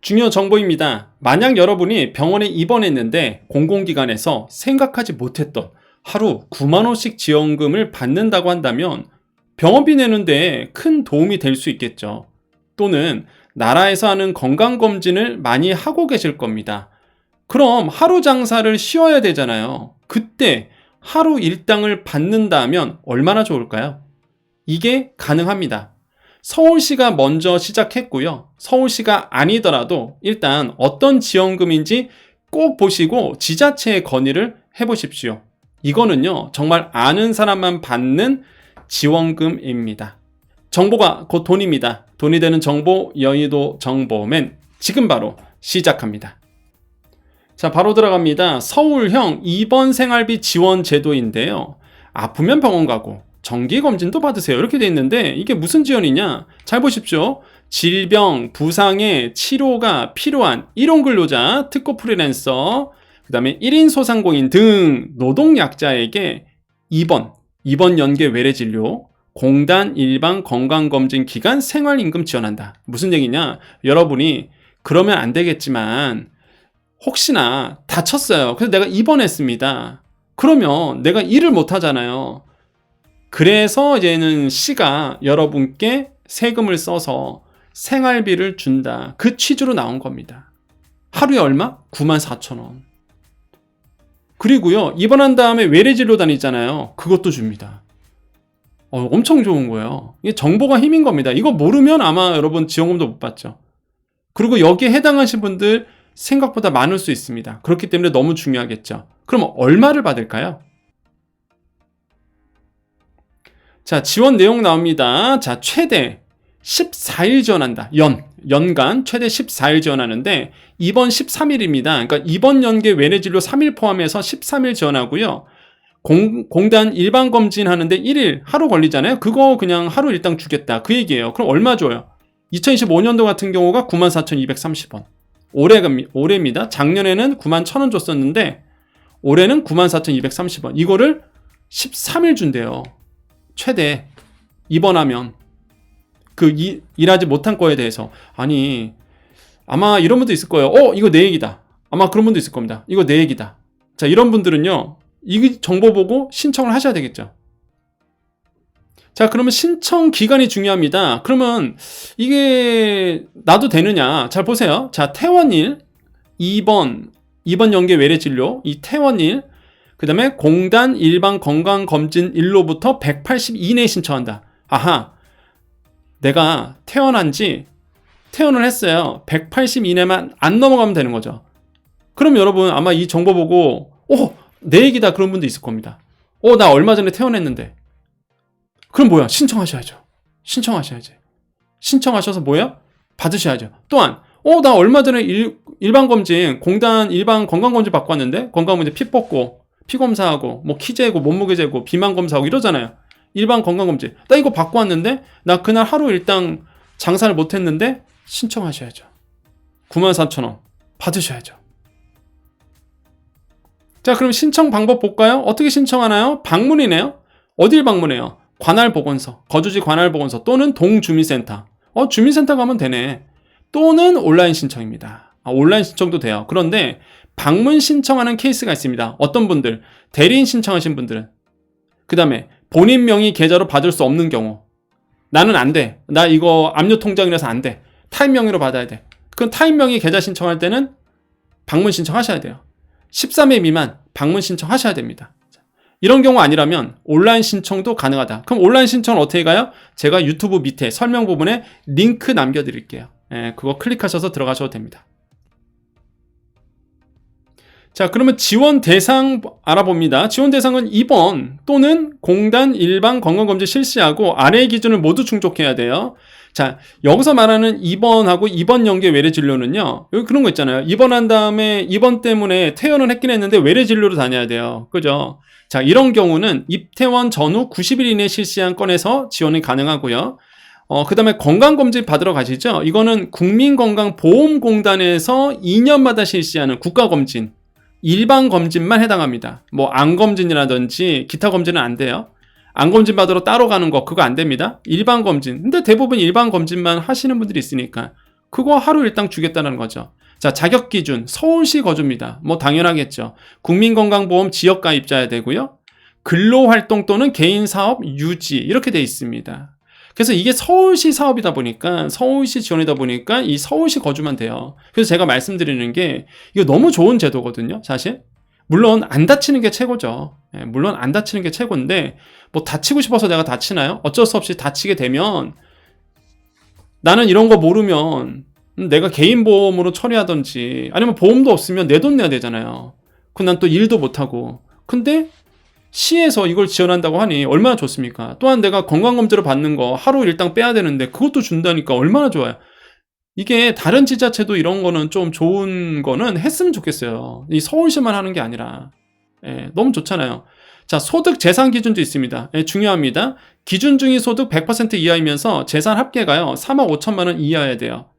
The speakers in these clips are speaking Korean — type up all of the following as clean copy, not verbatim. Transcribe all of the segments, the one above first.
중요 정보입니다. 만약 여러분이 병원에 입원했는데 공공기관에서 생각하지 못했던 하루 9만 원씩 지원금을 받는다고 한다면 병원비 내는데 큰 도움이 될 수 있겠죠. 또는 나라에서 하는 건강검진을 많이 하고 계실 겁니다. 그럼 하루 장사를 쉬어야 되잖아요. 그때 하루 일당을 받는다면 얼마나 좋을까요? 이게 가능합니다. 서울시가 먼저 시작했고요. 서울시가 아니더라도 일단 어떤 지원금인지 꼭 보시고 지자체에 건의를 해보십시오. 이거는요, 정말 아는 사람만 받는 지원금입니다. 정보가 곧 돈입니다. 돈이 되는 정보, 여의도 정보맨 지금 바로 시작합니다. 자, 바로 들어갑니다. 서울형 입원 생활비 지원 제도인데요. 아프면 병원 가고 정기검진도 받으세요. 이렇게 돼 있는데 이게 무슨 지원이냐? 잘 보십시오. 질병, 부상의 치료가 필요한 일용근로자, 특고 프리랜서, 그 다음에 1인 소상공인 등 노동약자에게 입원 연계 외래진료, 공단 일반 건강검진 기간 생활임금 지원한다. 무슨 얘기냐? 여러분이 그러면 안 되겠지만 혹시나 다쳤어요. 그래서 내가 입원했습니다. 그러면 내가 일을 못 하잖아요. 그래서 이제는 시가 여러분께 세금을 써서 생활비를 준다. 그 취지로 나온 겁니다. 하루에 얼마? 94,000원. 그리고요, 입원한 다음에 외래진료 다니잖아요. 그것도 줍니다. 엄청 좋은 거예요. 이게 정보가 힘인 겁니다. 이거 모르면 아마 여러분 지원금도 못 받죠. 그리고 여기에 해당하신 분들 생각보다 많을 수 있습니다. 그렇기 때문에 너무 중요하겠죠. 그럼 얼마를 받을까요? 자, 지원 내용 나옵니다. 자, 최대 14일 지원한다. 연간 최대 14일 지원하는데 이번 13일입니다. 그러니까 이번 연계 외래진료 3일 포함해서 13일 지원하고요. 공단 일반 검진 하는데 1일 하루 걸리잖아요. 그거 그냥 하루 일당 주겠다. 그 얘기예요. 그럼 얼마 줘요? 2025년도 같은 경우가 94,230원. 올해입니다. 작년에는 91,000원 줬었는데 올해는 94,230원. 이거를 13일 준대요. 최대 입원하면 일하지 못한 거에 대해서. 아니, 아마 이런 분도 있을 거예요. 이거 내 얘기다. 아마 그런 분도 있을 겁니다. 이거 내 얘기다. 자, 이런 분들은요, 이 정보 보고 신청을 하셔야 되겠죠. 자, 그러면 신청 기간이 중요합니다. 그러면 이게 나도 되느냐? 잘 보세요. 자, 퇴원일, 입원 연계 외래진료, 이 퇴원일, 그 다음에 공단 일반 건강검진일로부터 180 이내에 신청한다. 아하, 내가 퇴원을 했어요. 180 이내만 안 넘어가면 되는 거죠. 그럼 여러분 아마 이 정보 보고 내 얘기다 그런 분도 있을 겁니다. 나 얼마 전에 퇴원했는데. 그럼 뭐야? 신청하셔야죠. 신청하셔서 뭐야? 받으셔야죠. 또한 나 얼마 전에 일반검진, 공단 일반 건강검진 받고 왔는데, 건강검진 피 뽑고 피 검사하고 뭐 키 재고 몸무게 재고 비만 검사하고 이러잖아요. 일반 건강검진. 나 이거 받고 왔는데 나 그날 하루 일당 장사를 못했는데 신청하셔야죠. 94,000원 받으셔야죠. 자, 그럼 신청 방법 볼까요? 어떻게 신청하나요? 방문이네요. 어딜 방문해요? 관할보건소, 거주지 관할보건소 또는 동주민센터. 주민센터 가면 되네. 또는 온라인 신청입니다. 온라인 신청도 돼요. 그런데 방문 신청하는 케이스가 있습니다. 어떤 분들? 대리인 신청하신 분들은. 그 다음에 본인 명의 계좌로 받을 수 없는 경우. 나는 안 돼. 나 이거 압류 통장이라서 안 돼. 타인 명의로 받아야 돼. 그럼 타인 명의 계좌 신청할 때는 방문 신청하셔야 돼요. 13회 미만 방문 신청하셔야 됩니다. 이런 경우 아니라면 온라인 신청도 가능하다. 그럼 온라인 신청은 어떻게 가요? 제가 유튜브 밑에 설명 부분에 링크 남겨드릴게요. 그거 클릭하셔서 들어가셔도 됩니다. 자, 그러면 지원 대상 알아봅니다. 지원 대상은 입원 또는 공단 일반 건강검진 실시하고 아래의 기준을 모두 충족해야 돼요. 자, 여기서 말하는 입원하고 입원 연계 외래진료는요, 여기 그런 거 있잖아요. 입원한 다음에 입원 때문에 퇴원을 했긴 했는데 외래진료로 다녀야 돼요. 그죠? 자, 이런 경우는 입퇴원 전후 90일 이내에 실시한 건에서 지원이 가능하고요. 그 다음에 건강검진 받으러 가시죠. 이거는 국민건강보험공단에서 2년마다 실시하는 국가검진, 일반 검진만 해당합니다. 뭐 암검진이라든지 기타 검진은 안 돼요. 암검진 받으러 따로 가는 거 그거 안 됩니다. 일반 검진. 근데 대부분 일반 검진만 하시는 분들이 있으니까 그거 하루 일당 주겠다는 거죠. 자, 자격 기준 서울시 거주입니다. 뭐 당연하겠죠. 국민건강보험 지역가입자야 되고요. 근로활동 또는 개인사업 유지 이렇게 돼 있습니다. 그래서 이게 서울시 사업이다 보니까 서울시 지원이다 보니까 이 서울시 거주만 돼요. 그래서 제가 말씀드리는 게 이거 너무 좋은 제도거든요. 사실 물론 안 다치는 게 최고죠. 물론 안 다치는 게 최고인데 뭐 다치고 싶어서 내가 다치나요? 어쩔 수 없이 다치게 되면 나는 이런 거 모르면 내가 개인 보험으로 처리하든지 아니면 보험도 없으면 내 돈 내야 되잖아요. 그럼 난 또 일도 못하고. 근데 시에서 이걸 지원한다고 하니 얼마나 좋습니까? 또한 내가 건강검진을 받는 거 하루 일당 빼야 되는데 그것도 준다니까 얼마나 좋아요. 이게 다른 지자체도 이런 거는 좀 좋은 거는 했으면 좋겠어요. 이 서울시만 하는 게 아니라. 너무 좋잖아요. 자, 소득 재산 기준도 있습니다. 중요합니다. 기준 중위 소득 100% 이하이면서 재산 합계가요 3억 5천만 원 이하여야 돼요.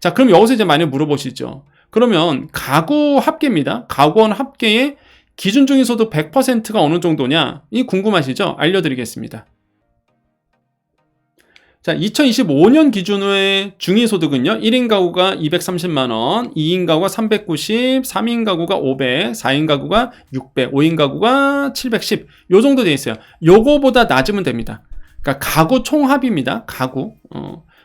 자, 그럼 여기서 이제 많이 물어보시죠. 그러면 가구 합계입니다. 가구원 합계의 기준 중위 소득 100%가 어느 정도냐? 이 궁금하시죠? 알려드리겠습니다. 자, 2025년 기준의 중위소득은요, 1인 가구가 230만원, 2인 가구가 390, 3인 가구가 500, 4인 가구가 600, 5인 가구가 710, 요 정도 돼 있어요. 요거보다 낮으면 됩니다. 그러니까 가구 총합입니다. 가구.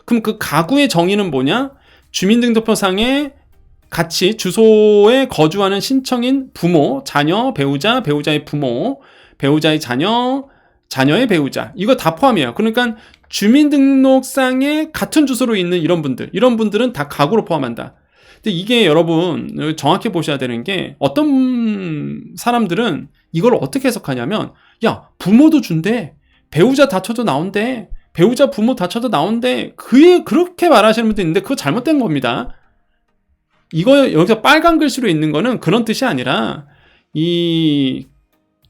그럼 그 가구의 정의는 뭐냐? 주민등록표상에 같이 주소에 거주하는 신청인 부모, 자녀, 배우자, 배우자의 부모, 배우자의 자녀, 자녀의 배우자. 이거 다 포함이에요. 그러니까 주민등록상에 같은 주소로 있는 이런 분들은 다 가구로 포함한다. 근데 이게 여러분 정확히 보셔야 되는 게 어떤 사람들은 이걸 어떻게 해석하냐면 야, 부모도 준대. 배우자 다쳐도 나온대. 배우자 부모 다쳐도 나온대. 그렇게 말하시는 분도 있는데 그거 잘못된 겁니다. 이거 여기서 빨간 글씨로 있는 거는 그런 뜻이 아니라 이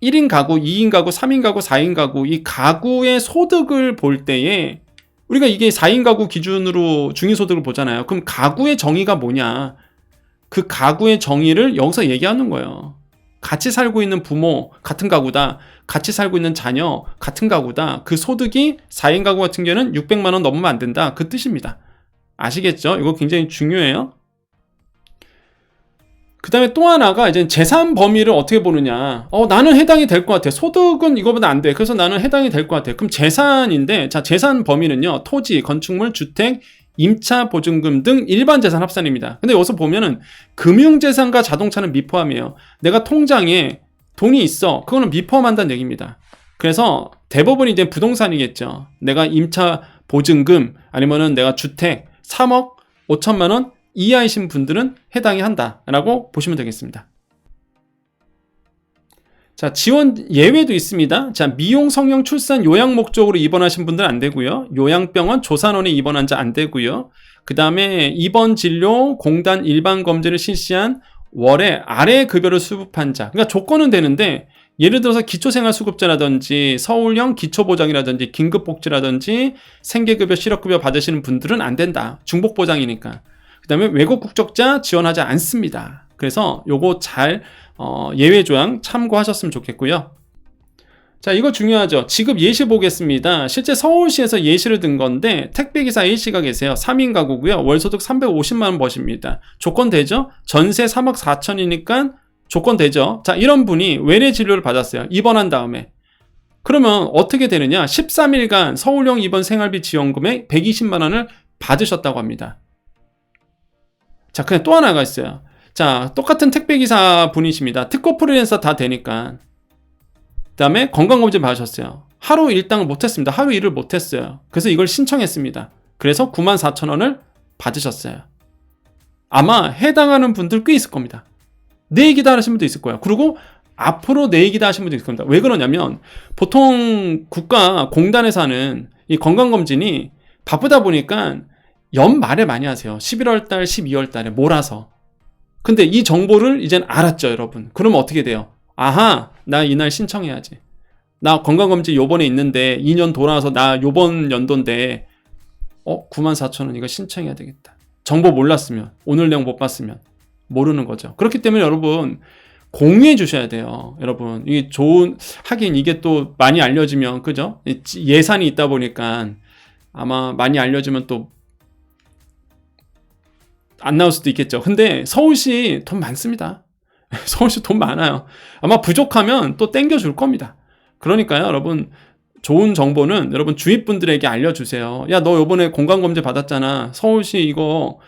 1인 가구, 2인 가구, 3인 가구, 4인 가구 이 가구의 소득을 볼 때에 우리가 이게 4인 가구 기준으로 중위소득을 보잖아요. 그럼 가구의 정의가 뭐냐? 그 가구의 정의를 여기서 얘기하는 거예요. 같이 살고 있는 부모 같은 가구다. 같이 살고 있는 자녀 같은 가구다. 그 소득이 4인 가구 같은 경우는 600만 원 넘으면 안 된다. 그 뜻입니다. 아시겠죠? 이거 굉장히 중요해요. 그 다음에 또 하나가 이제 재산 범위를 어떻게 보느냐. 나는 해당이 될 것 같아. 소득은 이거보다 안 돼. 그래서 나는 해당이 될 것 같아. 그럼 재산인데, 자, 재산 범위는요, 토지, 건축물, 주택, 임차 보증금 등 일반 재산 합산입니다. 근데 여기서 보면은 금융재산과 자동차는 미포함이에요. 내가 통장에 돈이 있어. 그거는 미포함한다는 얘기입니다. 그래서 대부분 이제 부동산이겠죠. 내가 임차 보증금 아니면은 내가 주택 3억 5천만 원 이하이신 분들은 해당이 한다라고 보시면 되겠습니다. 자, 지원 예외도 있습니다. 자, 미용, 성형, 출산, 요양 목적으로 입원하신 분들은 안 되고요. 요양병원, 조산원에 입원한 자 안 되고요. 그 다음에 입원 진료, 공단 일반 검진을 실시한 월에 아래 급여를 수급한 자. 그러니까 조건은 되는데 예를 들어서 기초생활수급자라든지 서울형 기초보장이라든지 긴급복지라든지 생계급여, 실업급여 받으시는 분들은 안 된다. 중복보장이니까. 그 다음에 외국 국적자 지원하지 않습니다. 그래서 요거 잘 예외 조항 참고하셨으면 좋겠고요. 자, 이거 중요하죠. 지급 예시 보겠습니다. 실제 서울시에서 예시를 든 건데 택배기사 A씨가 계세요. 3인 가구고요. 월소득 350만 원 버십니다. 조건 되죠? 전세 3억 4천이니까 조건 되죠? 자, 이런 분이 외래 진료를 받았어요. 입원한 다음에. 그러면 어떻게 되느냐? 13일간 서울형 입원 생활비 지원금액 120만 원을 받으셨다고 합니다. 자, 그냥 또 하나가 있어요. 자, 똑같은 택배기사 분이십니다. 특고 프리랜서 다 되니까. 그 다음에 건강검진 받으셨어요. 하루 일당을 못했습니다. 하루 일을 못했어요. 그래서 이걸 신청했습니다. 그래서 94,000원을 받으셨어요. 아마 해당하는 분들 꽤 있을 겁니다. 내 얘기다 하시는 분도 있을 거예요. 그리고 앞으로 내 얘기다 하시는 분도 있을 겁니다. 왜 그러냐면 보통 국가 공단에서 하는 이 건강검진이 바쁘다 보니까 연말에 많이 하세요. 11월달, 12월달에 몰아서. 근데 이 정보를 이젠 알았죠, 여러분. 그러면 어떻게 돼요? 아하, 나 이날 신청해야지. 나 건강검진 요번에 있는데 2년 돌아와서 나 요번 연도인데 94,000원 이거 신청해야 되겠다. 정보 몰랐으면, 오늘 내용 못 봤으면 모르는 거죠. 그렇기 때문에 여러분 공유해 주셔야 돼요. 여러분 이게 하긴 이게 또 많이 알려지면 그죠? 예산이 있다 보니까 아마 많이 알려지면 또 안 나올 수도 있겠죠. 근데 서울시 돈 많습니다. 서울시 돈 많아요. 아마 부족하면 또 땡겨줄 겁니다. 그러니까요, 여러분, 좋은 정보는 여러분 주위 분들에게 알려주세요. 야, 너 요번에 공간검진 받았잖아. 서울시 이거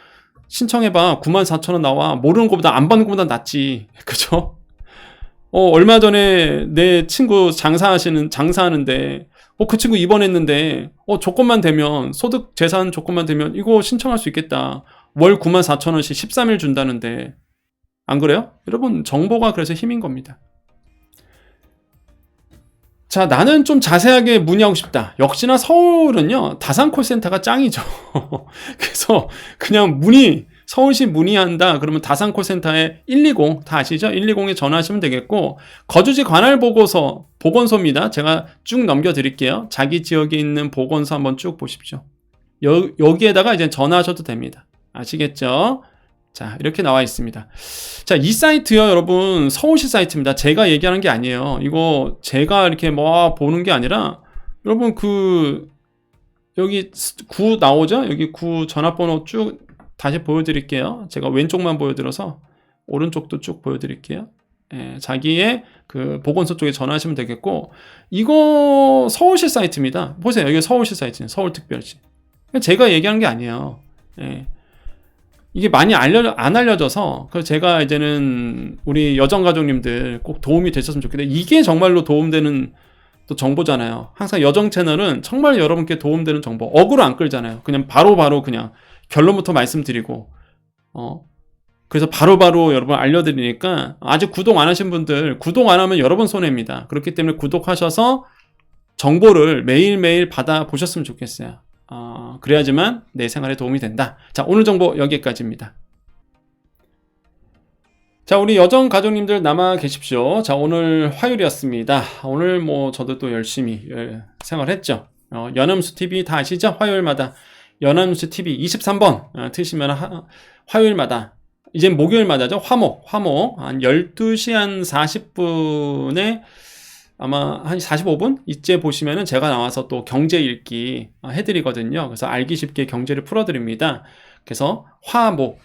신청해봐. 94,000원 나와. 모르는 것보다 안 받는 것보다 낫지. 그죠? 얼마 전에 내 친구 장사하는데, 그 친구 입원했는데, 조건만 되면, 소득 재산 조건만 되면 이거 신청할 수 있겠다. 월 94,000원씩 13일 준다는데, 안 그래요? 여러분, 정보가 그래서 힘인 겁니다. 자, 나는 좀 자세하게 문의하고 싶다. 역시나 서울은요, 다산 콜센터가 짱이죠. 그래서 그냥 서울시 문의한다. 그러면 다산 콜센터에 120, 다 아시죠? 120에 전화하시면 되겠고, 거주지 관할 보건소입니다. 제가 쭉 넘겨드릴게요. 자기 지역에 있는 보건소 한번 쭉 보십시오. 여기에다가 이제 전화하셔도 됩니다. 아시겠죠? 자, 이렇게 나와 있습니다. 자, 이 사이트요, 여러분, 서울시 사이트입니다. 제가 얘기하는 게 아니에요. 이거 제가 이렇게 보는 게 아니라, 여러분, 여기 구 나오죠? 여기 구 전화번호 쭉 다시 보여드릴게요. 제가 왼쪽만 보여드려서 오른쪽도 쭉 보여드릴게요. 자기의 그 보건소 쪽에 전화하시면 되겠고, 이거 서울시 사이트입니다. 보세요. 여기 서울시 사이트는 서울특별시. 제가 얘기하는 게 아니에요. 이게 많이 안 알려져서, 그래서 제가 이제는 우리 여정가족님들 꼭 도움이 되셨으면 좋겠는데, 이게 정말로 도움되는 또 정보잖아요. 항상 여정 채널은 정말 여러분께 도움되는 정보, 어그로 안 끌잖아요. 그냥 바로바로 그냥 결론부터 말씀드리고, 그래서 바로바로 여러분 알려드리니까, 아직 구독 안 하신 분들, 구독 안 하면 여러분 손해입니다. 그렇기 때문에 구독하셔서 정보를 매일매일 받아보셨으면 좋겠어요. 그래야지만 내 생활에 도움이 된다. 자, 오늘 정보 여기까지입니다. 자, 우리 여정 가족님들 남아 계십시오. 자, 오늘 화요일이었습니다. 오늘 저도 또 열심히 생활했죠. 연암수 TV 다 아시죠? 화요일마다 연암수 TV 23번 트시면 화요일마다, 이젠 목요일마다죠. 화목 한 12시 한 40분에 아마 한 45분? 이때 보시면은 제가 나와서 또 경제 읽기 해드리거든요. 그래서 알기 쉽게 경제를 풀어드립니다. 그래서 화목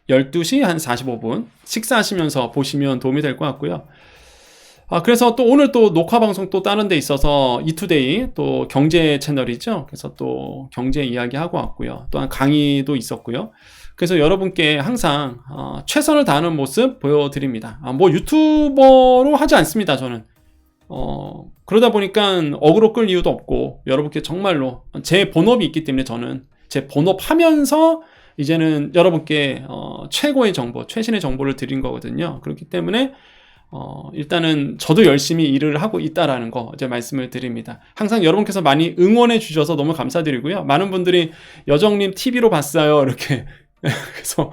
12시 한 45분 식사하시면서 보시면 도움이 될 것 같고요. 그래서 또 오늘 또 녹화 방송 또 다른 데 있어서 이투데이 또 경제 채널이죠. 그래서 또 경제 이야기 하고 왔고요. 또한 강의도 있었고요. 그래서 여러분께 항상 최선을 다하는 모습 보여드립니다. 유튜버로 하지 않습니다, 저는. 그러다 보니까 어그로 끌 이유도 없고, 여러분께 정말로 제 본업이 있기 때문에 저는 제 본업 하면서 이제는 여러분께 최고의 정보, 최신의 정보를 드린 거거든요. 그렇기 때문에 일단은 저도 열심히 일을 하고 있다라는 거 이제 말씀을 드립니다. 항상 여러분께서 많이 응원해 주셔서 너무 감사드리고요. 많은 분들이 여정님 TV로 봤어요, 이렇게. 그래서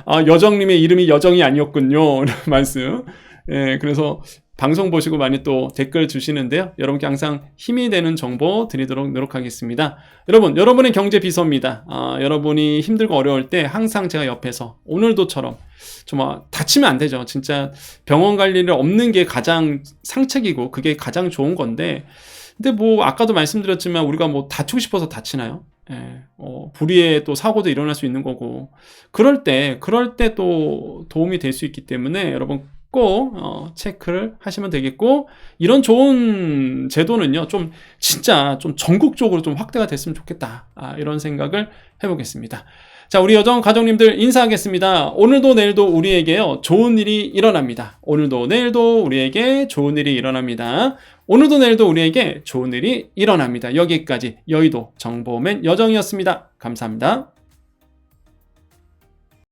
여정님의 이름이 여정이 아니었군요, 이런 말씀. 그래서 방송 보시고 많이 또 댓글 주시는데요. 여러분께 항상 힘이 되는 정보 드리도록 노력하겠습니다. 여러분의 경제 비서입니다. 여러분이 힘들고 어려울 때 항상 제가 옆에서, 오늘도처럼 정말 다치면 안 되죠. 진짜 병원 갈 일이 없는 게 가장 상책이고 그게 가장 좋은 건데, 근데 아까도 말씀드렸지만 우리가 다치고 싶어서 다치나요? 불의의 또 사고도 일어날 수 있는 거고, 그럴 때 또 도움이 될 수 있기 때문에 여러분 꼭 체크를 하시면 되겠고, 이런 좋은 제도는요, 진짜 좀 전국적으로 좀 확대가 됐으면 좋겠다, 이런 생각을 해보겠습니다. 자, 우리 여정 가족님들 인사하겠습니다. 오늘도 내일도 우리에게요, 좋은 일이 일어납니다. 오늘도 내일도 우리에게 좋은 일이 일어납니다. 오늘도 내일도 우리에게 좋은 일이 일어납니다. 여기까지 여의도 정보맨 여정이었습니다. 감사합니다.